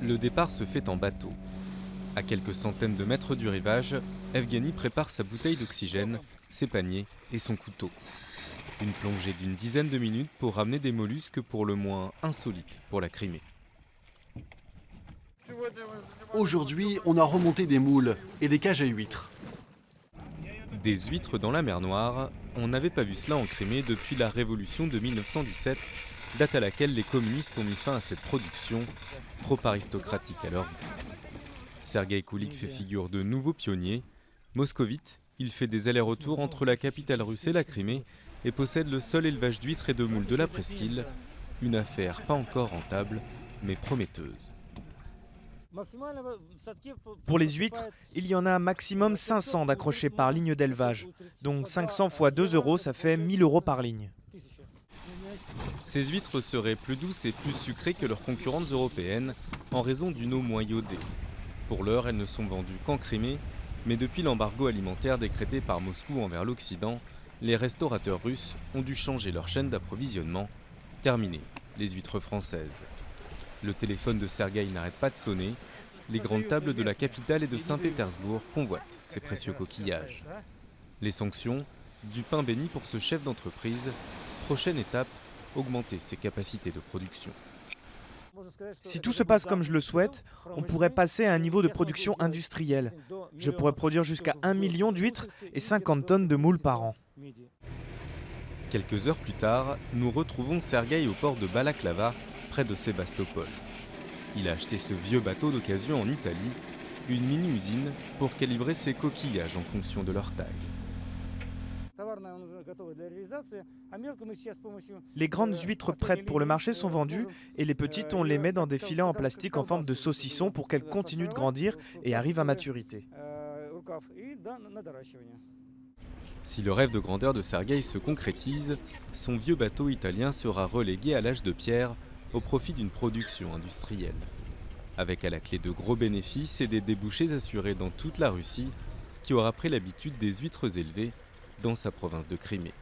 Le départ se fait en bateau. À quelques centaines de mètres du rivage, Evgeny prépare sa bouteille d'oxygène, ses paniers et son couteau. Une plongée d'une dizaine de minutes pour ramener des mollusques pour le moins insolites pour la Crimée. Aujourd'hui, on a remonté des moules et des cages à huîtres. Des huîtres dans la mer Noire, on n'avait pas vu cela en Crimée depuis la révolution de 1917, date à laquelle les communistes ont mis fin à cette production, trop aristocratique à leur goût. Sergueï Koulik fait figure de nouveau pionnier. Moscovite, il fait des allers-retours entre la capitale russe et la Crimée et possède le seul élevage d'huîtres et de moules de la presqu'île, une affaire pas encore rentable, mais prometteuse. Pour les huîtres, il y en a maximum 500 d'accrochés par ligne d'élevage. Donc 500 fois 2 euros, ça fait 1000 euros par ligne. Ces huîtres seraient plus douces et plus sucrées que leurs concurrentes européennes en raison d'une eau moins iodée. Pour l'heure, elles ne sont vendues qu'en Crimée, mais depuis l'embargo alimentaire décrété par Moscou envers l'Occident, les restaurateurs russes ont dû changer leur chaîne d'approvisionnement. Terminé, les huîtres françaises. Le téléphone de Sergueï n'arrête pas de sonner. Les grandes tables de la capitale et de Saint-Pétersbourg convoitent ces précieux coquillages. Les sanctions, du pain béni pour ce chef d'entreprise. Prochaine étape, augmenter ses capacités de production. Si tout se passe comme je le souhaite, on pourrait passer à un niveau de production industrielle. Je pourrais produire jusqu'à 1 million d'huîtres et 50 tonnes de moules par an. Quelques heures plus tard, nous retrouvons Sergueï au port de Balaklava, près de Sébastopol. Il a acheté ce vieux bateau d'occasion en Italie, une mini-usine pour calibrer ses coquillages en fonction de leur taille. Les grandes huîtres prêtes pour le marché sont vendues et les petites, on les met dans des filets en plastique en forme de saucisson pour qu'elles continuent de grandir et arrivent à maturité. Si le rêve de grandeur de Sergueï se concrétise, son vieux bateau italien sera relégué à l'âge de pierre au profit d'une production industrielle. Avec à la clé de gros bénéfices et des débouchés assurés dans toute la Russie, qui aura pris l'habitude des huîtres élevées dans sa province de Crimée.